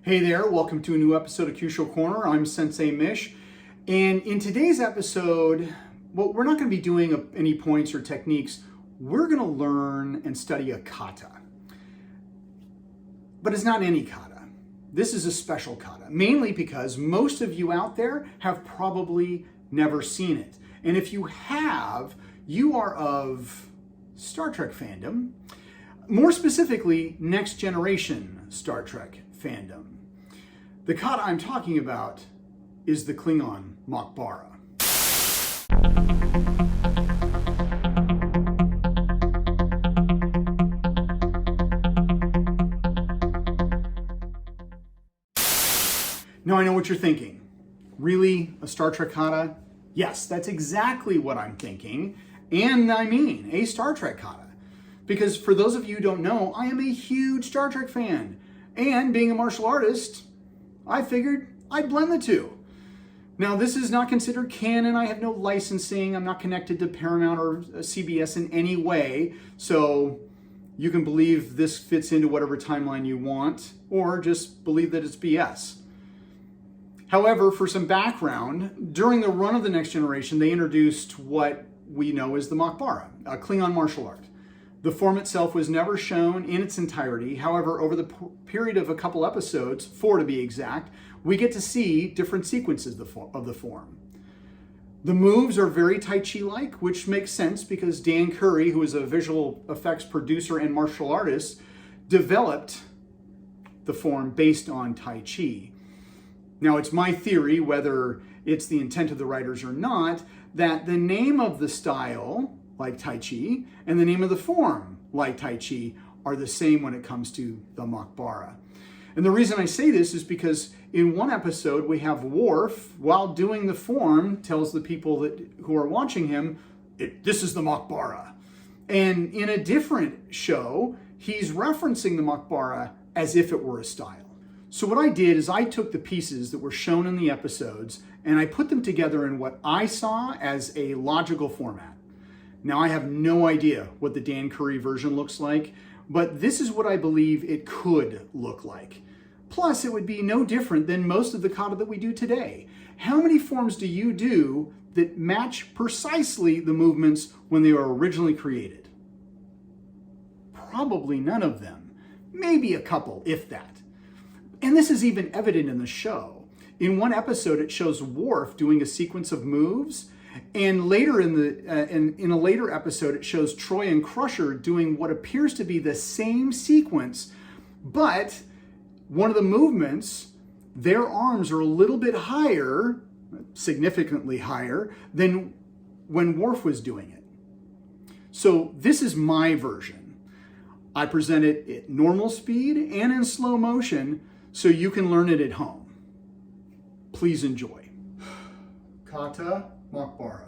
Hey there, welcome to a new episode of Kyusho Corner. I'm Sensei Mish, and in today's episode, well, we're not going to be doing any points or techniques. We're going to learn and study a kata. But it's not any kata. This is a special kata, mainly because most of you out there have probably never seen it. And if you have, you are of Star Trek fandom, more specifically, Next Generation Star Trek fandom. The kata I'm talking about is the Klingon Mok'bara. Now I know what you're thinking. Really? A Star Trek kata? Yes, that's exactly what I'm thinking. And I mean a Star Trek kata. Because for those of you who don't know, I am a huge Star Trek fan. And being a martial artist, I figured I'd blend the two. Now, this is not considered canon. I have no licensing. I'm not connected to Paramount or CBS in any way. So you can believe this fits into whatever timeline you want, or just believe that it's BS. However, for some background, during the run of the Next Generation, they introduced what we know as the Makbara, a Klingon martial art. The form itself was never shown in its entirety. However, over the period of a couple episodes, 4 to be exact, we get to see different sequences of the form. The moves are very Tai Chi-like, which makes sense because Dan Curry, who is a visual effects producer and martial artist, developed the form based on Tai Chi. Now, it's my theory, whether it's the intent of the writers or not, that the name of the style, like Tai Chi, and the name of the form, like Tai Chi, are the same when it comes to the Makbara. And the reason I say this is because in one episode we have Worf, while doing the form, tells the people who are watching him, this is the Makbara. And in a different show, he's referencing the Makbara as if it were a style. So what I did is I took the pieces that were shown in the episodes and I put them together in what I saw as a logical format. Now, I have no idea what the Dan Curry version looks like, but this is what I believe it could look like. Plus, it would be no different than most of the kata that we do today. How many forms do you do that match precisely the movements when they were originally created? Probably none of them. Maybe a couple, if that. And this is even evident in the show. In one episode, it shows Worf doing a sequence of moves, and later in a later episode, it shows Troy and Crusher doing what appears to be the same sequence, but one of the movements, their arms are a little bit higher, significantly higher, than when Worf was doing it. So this is my version. I present it at normal speed and in slow motion so you can learn it at home. Please enjoy. Kata Makbara.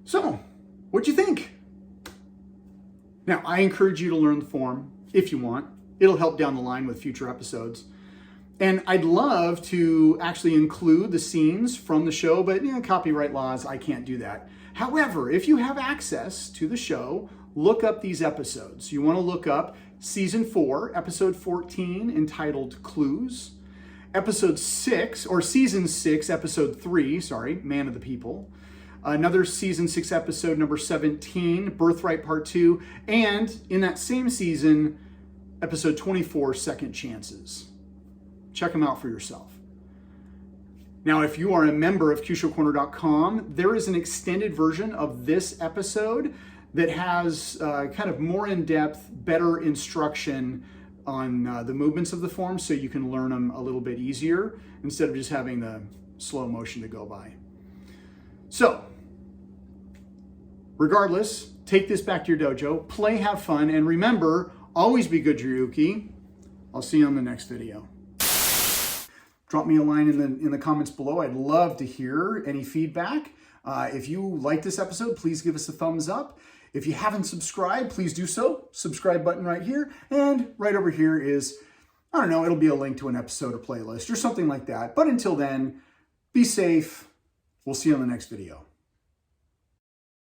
So, what'd you think? Now, I encourage you to learn the form if you want. It'll help down the line with future episodes. And I'd love to actually include the scenes from the show, but copyright laws, I can't do that. However, if you have access to the show, look up these episodes. You want to look up Season 4, Episode 14, entitled Clues. Episode 6, or Season 6, Episode 3, Man of the People. Another Season 6 episode, number 17, Birthright Part 2. And in that same season, Episode 24, Second Chances. Check them out for yourself. Now, if you are a member of kyushocorner.com, there is an extended version of this episode that has kind of more in-depth, better instruction on the movements of the forms so you can learn them a little bit easier instead of just having the slow motion to go by. So, regardless, take this back to your dojo, play, have fun, and remember, always be good, Ryuki. I'll see you on the next video. Drop me a line in the comments below. I'd love to hear any feedback. If you like this episode, please give us a thumbs up. If you haven't subscribed, please do so. Subscribe button right here. And right over here is, I don't know, it'll be a link to an episode or playlist or something like that. But until then, be safe. We'll see you on the next video.